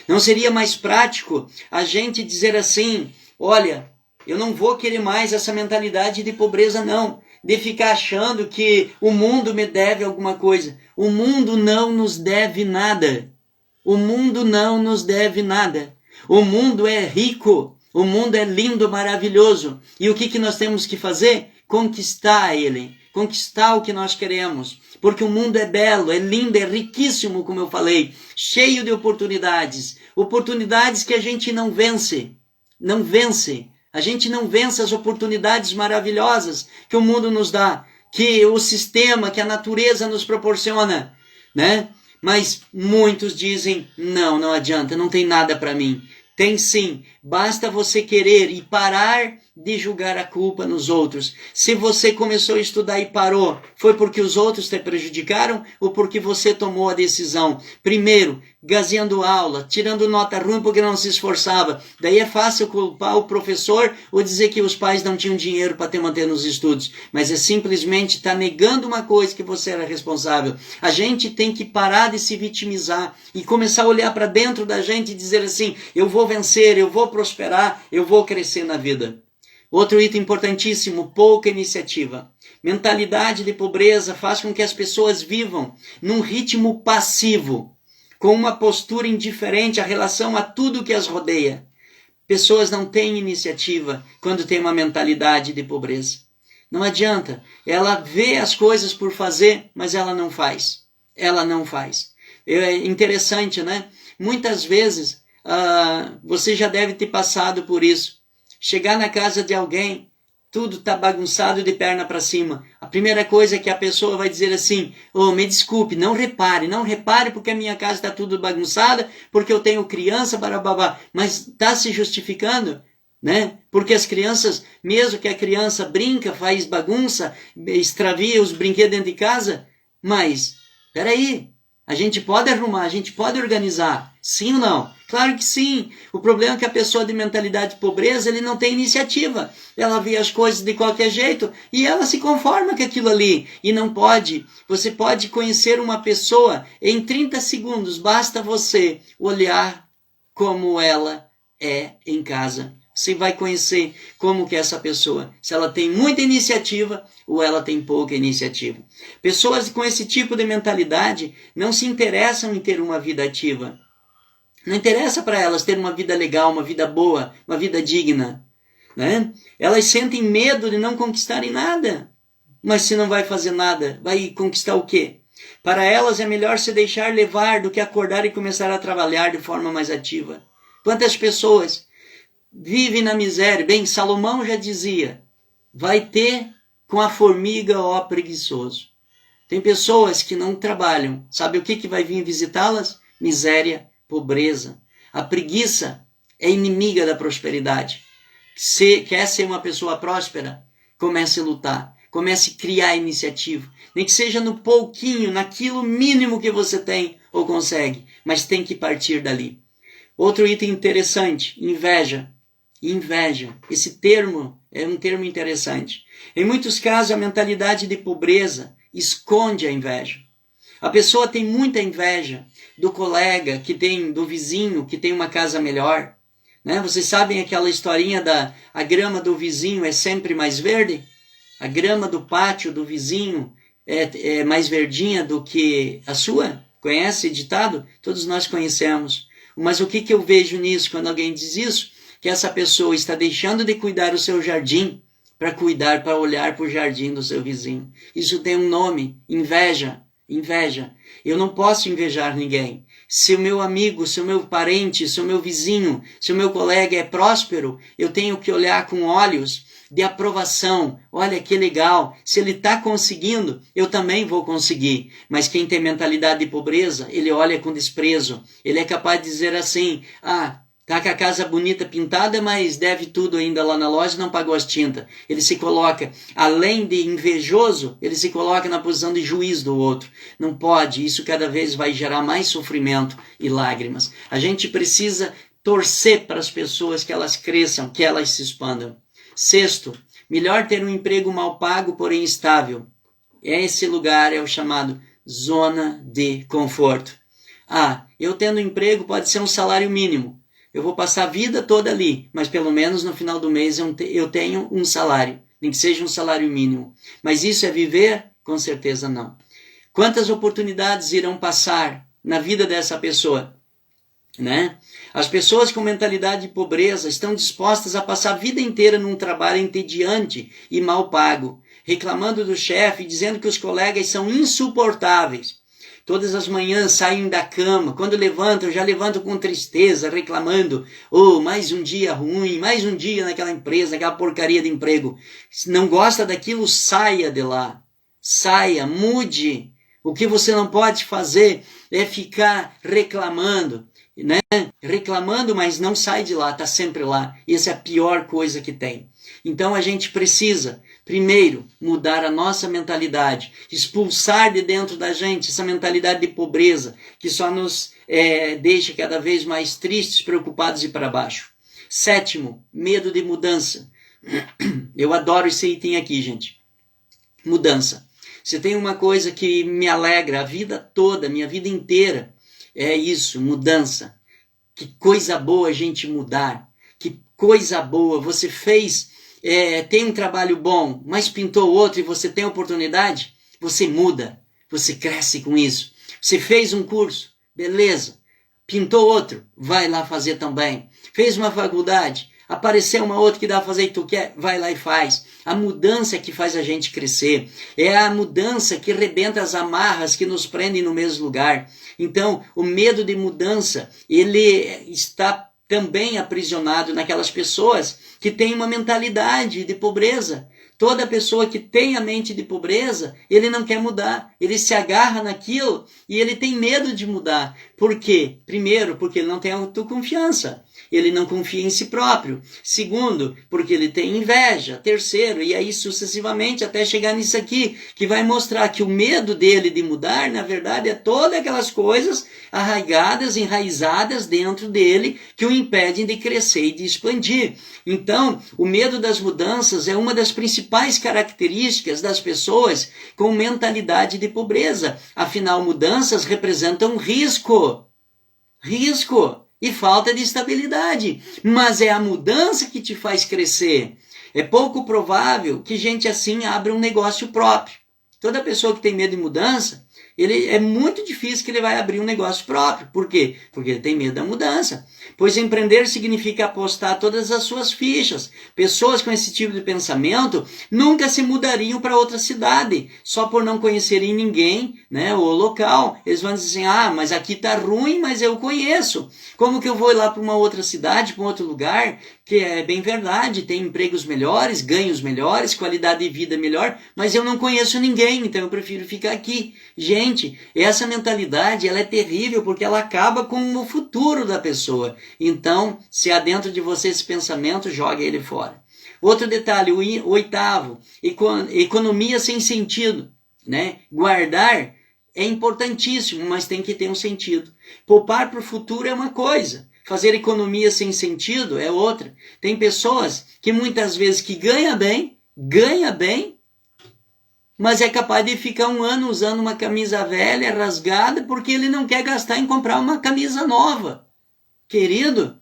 Não seria mais prático a gente dizer assim, olha, eu não vou querer mais essa mentalidade de pobreza não, de ficar achando que o mundo me deve alguma coisa. O mundo não nos deve nada. O mundo não nos deve nada. O mundo é rico, o mundo é lindo, maravilhoso. E o que nós temos que fazer? Conquistar ele. Conquistar o que nós queremos, porque o mundo é belo, é lindo, é riquíssimo, como eu falei, cheio de oportunidades que a gente não vence, a gente não vence as oportunidades maravilhosas que o mundo nos dá, que o sistema, que a natureza nos proporciona, né? Mas muitos dizem, não adianta, não tem nada para mim. Tem sim, basta você querer e parar de julgar a culpa nos outros. Se você começou a estudar e parou, foi porque os outros te prejudicaram ou porque você tomou a decisão? Primeiro, gazeando aula, tirando nota ruim porque não se esforçava. Daí é fácil culpar o professor ou dizer que os pais não tinham dinheiro para te manter nos estudos. Mas é simplesmente estar negando uma coisa que você era responsável. A gente tem que parar de se vitimizar e começar a olhar para dentro da gente e dizer assim, eu vou vencer, eu vou prosperar, eu vou crescer na vida. Outro item importantíssimo, pouca iniciativa. Mentalidade de pobreza faz com que as pessoas vivam num ritmo passivo, com uma postura indiferente em relação a tudo que as rodeia. Pessoas não têm iniciativa quando tem uma mentalidade de pobreza. Não adianta, ela vê as coisas por fazer, mas ela não faz. Ela não faz. É interessante, né? Muitas vezes, você já deve ter passado por isso. Chegar na casa de alguém, tudo está bagunçado de perna para cima. A primeira coisa é que a pessoa vai dizer assim, me desculpe, não repare porque a minha casa está tudo bagunçada, porque eu tenho criança, barababá. Mas está se justificando, né? Porque as crianças, mesmo que a criança brinca, faz bagunça, extravia os brinquedos dentro de casa, mas, peraí, a gente pode arrumar, a gente pode organizar, sim ou não? Claro que sim. O problema é que a pessoa de mentalidade de pobreza, ele não tem iniciativa. Ela vê as coisas de qualquer jeito e ela se conforma com aquilo ali. E não pode. Você pode conhecer uma pessoa em 30 segundos. Basta você olhar como ela é em casa. Você vai conhecer como que é essa pessoa. Se ela tem muita iniciativa ou ela tem pouca iniciativa. Pessoas com esse tipo de mentalidade não se interessam em ter uma vida ativa. Não interessa para elas ter uma vida legal, uma vida boa, uma vida digna, né? Elas sentem medo de não conquistarem nada. Mas se não vai fazer nada, vai conquistar o quê? Para elas é melhor se deixar levar do que acordar e começar a trabalhar de forma mais ativa. Quantas pessoas vivem na miséria? Bem, Salomão já dizia, vai ter com a formiga, ó preguiçoso. Tem pessoas que não trabalham. Sabe o que vai vir visitá-las? Miséria, pobreza. A preguiça é inimiga da prosperidade. Se quer ser uma pessoa próspera, comece a lutar. Comece a criar iniciativa. Nem que seja no pouquinho, naquilo mínimo que você tem ou consegue. Mas tem que partir dali. Outro item interessante, inveja. inveja. Esse termo é um termo interessante. Em muitos casos, a mentalidade de pobreza esconde a inveja. A pessoa tem muita inveja do colega do vizinho que tem uma casa melhor. Né? Vocês sabem aquela historinha a grama do vizinho é sempre mais verde? A grama do pátio do vizinho é mais verdinha do que a sua? Conhece esse ditado? Todos nós conhecemos. Mas o que eu vejo nisso quando alguém diz isso? Que essa pessoa está deixando de cuidar do seu jardim para olhar para o jardim do seu vizinho. Isso tem um nome, inveja. Inveja. Eu não posso invejar ninguém. Se o meu amigo, se o meu parente, se o meu vizinho, se o meu colega é próspero, eu tenho que olhar com olhos de aprovação. Olha que legal. Se ele está conseguindo, eu também vou conseguir. Mas quem tem mentalidade de pobreza, ele olha com desprezo. Ele é capaz de dizer assim, tá com a casa bonita pintada, mas deve tudo ainda lá na loja, não pagou as tintas. Ele se coloca, além de invejoso, ele se coloca na posição de juiz do outro. Não pode, isso cada vez vai gerar mais sofrimento e lágrimas. A gente precisa torcer para as pessoas que elas cresçam, que elas se expandam. Sexto, melhor ter um emprego mal pago, porém estável. Esse lugar é o chamado zona de conforto. Eu tendo um emprego pode ser um salário mínimo. Eu vou passar a vida toda ali, mas pelo menos no final do mês eu tenho um salário, nem que seja um salário mínimo. Mas isso é viver? Com certeza não. Quantas oportunidades irão passar na vida dessa pessoa? Né? As pessoas com mentalidade de pobreza estão dispostas a passar a vida inteira num trabalho entediante e mal pago, reclamando do chefe, dizendo que os colegas são insuportáveis. Todas as manhãs saem da cama, quando levantam, já levantam com tristeza, reclamando, mais um dia ruim, mais um dia naquela empresa, aquela porcaria de emprego. Se não gosta daquilo, saia de lá. Saia, mude. O que você não pode fazer é ficar reclamando, né? Reclamando, mas não sai de lá, está sempre lá. E essa é a pior coisa que tem. Então a gente precisa, primeiro, mudar a nossa mentalidade, expulsar de dentro da gente essa mentalidade de pobreza, que só nos deixa cada vez mais tristes, preocupados e para baixo. Sétimo, medo de mudança. Eu adoro esse item aqui, gente. Mudança. Se tem uma coisa que me alegra a vida toda, minha vida inteira, é isso, mudança. Que coisa boa a gente mudar. Que coisa boa. Você tem um trabalho bom, mas pintou outro e você tem oportunidade, você muda, você cresce com isso. Você fez um curso, beleza. Pintou outro, vai lá fazer também. Fez uma faculdade, apareceu uma outra que dá pra fazer o que tu quer, vai lá e faz. A mudança é que faz a gente crescer. É a mudança que rebenta as amarras que nos prendem no mesmo lugar. Então, o medo de mudança, ele está também aprisionado naquelas pessoas que têm uma mentalidade de pobreza. Toda pessoa que tem a mente de pobreza, ele não quer mudar. Ele se agarra naquilo e ele tem medo de mudar. Por quê? Primeiro, porque ele não tem autoconfiança. Ele não confia em si próprio. Segundo, porque ele tem inveja. Terceiro, e aí sucessivamente até chegar nisso aqui, que vai mostrar que o medo dele de mudar, na verdade, é todas aquelas coisas arraigadas, enraizadas dentro dele, que o impedem de crescer e de expandir. Então, o medo das mudanças é uma das principais características das pessoas com mentalidade de pobreza. Afinal, mudanças representam risco. Risco e falta de estabilidade. Mas é a mudança que te faz crescer. É pouco provável que gente assim abra um negócio próprio. Toda pessoa que tem medo de mudança, é muito difícil que ele vai abrir um negócio próprio. Por quê? Porque ele tem medo da mudança. Pois empreender significa apostar todas as suas fichas. Pessoas com esse tipo de pensamento nunca se mudariam para outra cidade, só por não conhecerem ninguém, né, o local. Eles vão dizer assim, mas aqui está ruim, mas eu conheço. Como que eu vou ir lá para uma outra cidade, para um outro lugar, que é bem verdade, tem empregos melhores, ganhos melhores, qualidade de vida melhor, mas eu não conheço ninguém, então eu prefiro ficar aqui. Gente, essa mentalidade ela é terrível porque ela acaba com o futuro da pessoa. Então, se há dentro de você esse pensamento, jogue ele fora. Outro detalhe, o oitavo, economia sem sentido, né? Guardar é importantíssimo, mas tem que ter um sentido. Poupar para o futuro é uma coisa. Fazer economia sem sentido é outra. Tem pessoas que muitas vezes que ganha bem, mas é capaz de ficar um ano usando uma camisa velha, rasgada, porque ele não quer gastar em comprar uma camisa nova. Querido,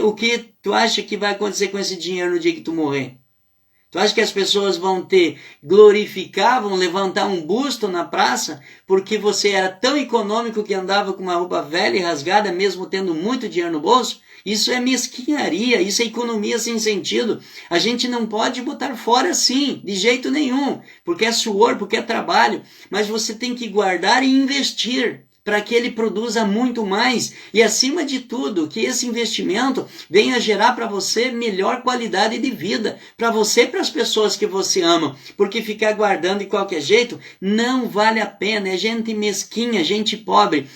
o que tu acha que vai acontecer com esse dinheiro no dia que tu morrer? Tu acha que as pessoas vão te glorificar, vão levantar um busto na praça, porque você era tão econômico que andava com uma roupa velha e rasgada, mesmo tendo muito dinheiro no bolso? Isso é mesquinharia, isso é economia sem sentido. A gente não pode botar fora assim, de jeito nenhum, porque é suor, porque é trabalho, mas você tem que guardar e investir para que ele produza muito mais e, acima de tudo, que esse investimento venha gerar para você melhor qualidade de vida, para você e para as pessoas que você ama, porque ficar guardando de qualquer jeito não vale a pena, é gente mesquinha, gente pobre.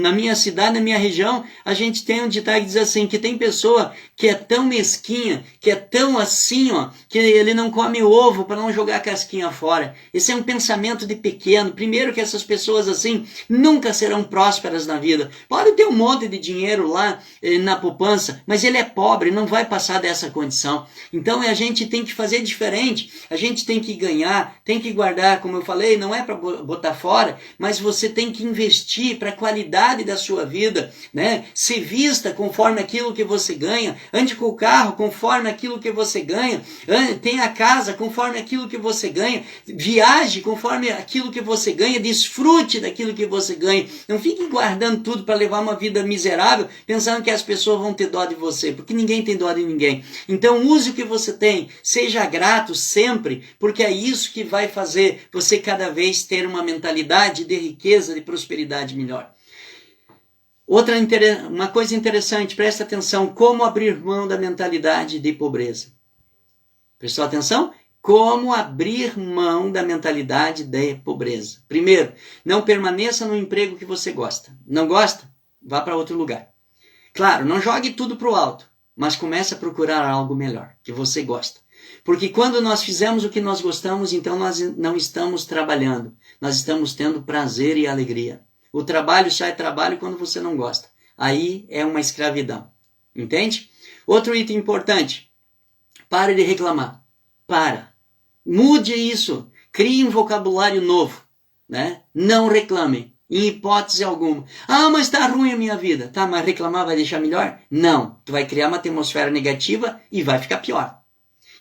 Na minha cidade, na minha região, a gente tem um ditado que diz assim, que tem pessoa que é tão mesquinha, que é tão assim, ó, que ele não come ovo para não jogar a casquinha fora. Esse é um pensamento de pequeno. Primeiro que essas pessoas assim nunca serão prósperas na vida. Pode ter um monte de dinheiro lá na poupança, mas ele é pobre, não vai passar dessa condição. Então a gente tem que fazer diferente, a gente tem que ganhar, tem que guardar, como eu falei, não é para botar fora, mas você tem que investir para a qualidade da sua vida, né? Se vista conforme aquilo que você ganha, ande com o carro conforme aquilo que você ganha, tenha a casa conforme aquilo que você ganha, viaje conforme aquilo que você ganha, desfrute daquilo que você ganha. Não fique guardando tudo para levar uma vida miserável, pensando que as pessoas vão ter dó de você, porque ninguém tem dó de ninguém. Então use o que você tem, seja grato sempre, porque é isso que vai fazer você cada vez ter uma mentalidade de riqueza, de prosperidade melhor. Uma coisa interessante, presta atenção, como abrir mão da mentalidade de pobreza. Prestou atenção? Como abrir mão da mentalidade de pobreza. Primeiro, não permaneça no emprego que você gosta. Não gosta? Vá para outro lugar. Claro, não jogue tudo para o alto, mas comece a procurar algo melhor, que você gosta. Porque quando nós fizemos o que nós gostamos, então nós não estamos trabalhando, nós estamos tendo prazer e alegria. O trabalho só é trabalho quando você não gosta. Aí é uma escravidão. Entende? Outro item importante. Pare de reclamar. Mude isso. Crie um vocabulário novo. Né? Não reclame. Em hipótese alguma. Ah, mas está ruim a minha vida. Tá, mas reclamar vai deixar melhor? Não. Tu vai criar uma atmosfera negativa e vai ficar pior.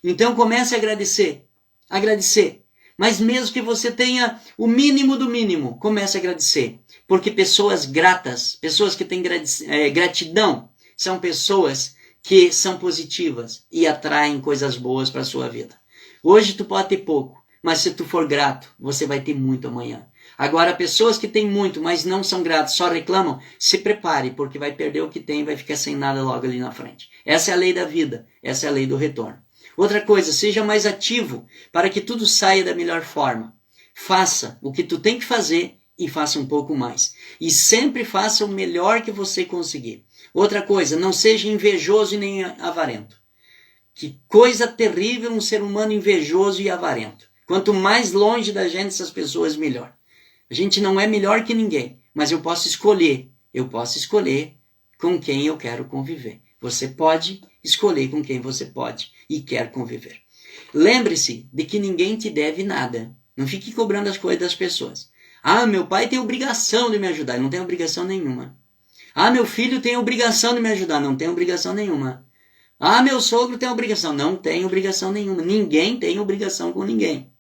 Então comece a agradecer. Agradecer. Mas mesmo que você tenha o mínimo do mínimo, comece a agradecer. Porque pessoas gratas, pessoas que têm gratidão, são pessoas que são positivas e atraem coisas boas para a sua vida. Hoje tu pode ter pouco, mas se tu for grato, você vai ter muito amanhã. Agora, pessoas que têm muito, mas não são gratas, só reclamam, se prepare, porque vai perder o que tem e vai ficar sem nada logo ali na frente. Essa é a lei da vida, essa é a lei do retorno. Outra coisa, seja mais ativo para que tudo saia da melhor forma. Faça o que tu tem que fazer e faça um pouco mais. E sempre faça o melhor que você conseguir. Outra coisa, não seja invejoso e nem avarento. Que coisa terrível um ser humano invejoso e avarento. Quanto mais longe da gente essas pessoas, melhor. A gente não é melhor que ninguém, mas eu posso escolher com quem eu quero conviver. Você pode escolher com quem você pode e quer conviver. Lembre-se de que ninguém te deve nada. Não fique cobrando as coisas das pessoas. Ah, meu pai tem obrigação de me ajudar. Ele não tem obrigação nenhuma. Ah, meu filho tem obrigação de me ajudar. Não tem obrigação nenhuma. Ah, meu sogro tem obrigação. Não tem obrigação nenhuma. Ninguém tem obrigação com ninguém.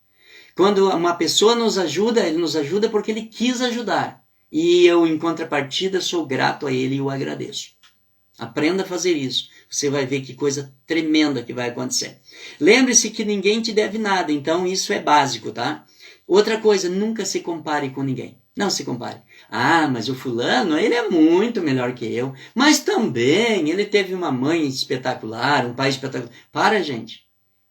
Quando uma pessoa nos ajuda, ele nos ajuda porque ele quis ajudar. E eu, em contrapartida, sou grato a ele e o agradeço. Aprenda a fazer isso. Você vai ver que coisa tremenda que vai acontecer. Lembre-se que ninguém te deve nada, então isso é básico, tá? Outra coisa, nunca se compare com ninguém. Não se compare. Ah, mas o fulano, ele é muito melhor que eu. Mas também, ele teve uma mãe espetacular, um pai espetacular. Para, gente.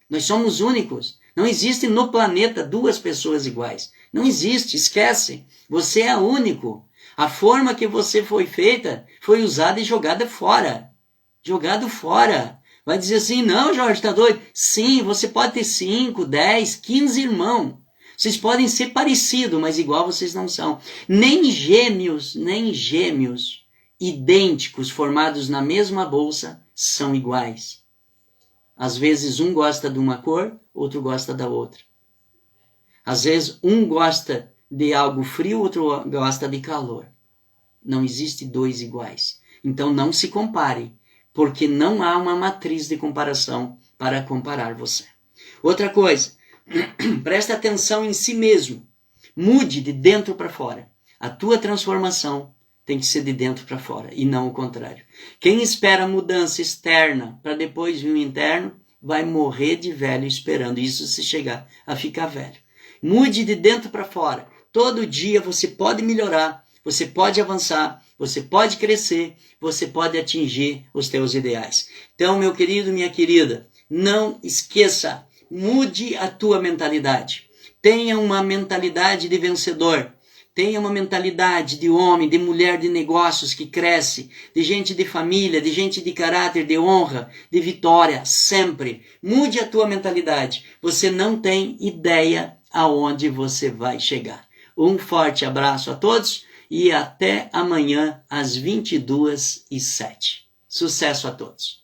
Nós somos únicos. Não existe no planeta duas pessoas iguais. Não existe, esquece. Você é único. A forma que você foi feita foi usada e jogada fora. Jogado fora. Vai dizer assim, não, Jorge, tá doido? Sim, você pode ter 5, 10, 15 irmãos. Vocês podem ser parecidos, mas igual vocês não são. Nem gêmeos idênticos formados na mesma bolsa são iguais. Às vezes um gosta de uma cor, outro gosta da outra. Às vezes um gosta de algo frio, outro gosta de calor. Não existe dois iguais. Então não se comparem, porque não há uma matriz de comparação para comparar você. Outra coisa, preste atenção em si mesmo. Mude de dentro para fora. A tua transformação tem que ser de dentro para fora e não o contrário. Quem espera mudança externa para depois vir o interno, vai morrer de velho esperando isso se chegar a ficar velho. Mude de dentro para fora. Todo dia você pode melhorar, você pode avançar, você pode crescer, você pode atingir os teus ideais. Então, meu querido, minha querida, não esqueça, mude a tua mentalidade. Tenha uma mentalidade de vencedor. Tenha uma mentalidade de homem, de mulher de negócios que cresce, de gente de família, de gente de caráter, de honra, de vitória, sempre. Mude a tua mentalidade. Você não tem ideia aonde você vai chegar. Um forte abraço a todos e até amanhã às 22h07. Sucesso a todos!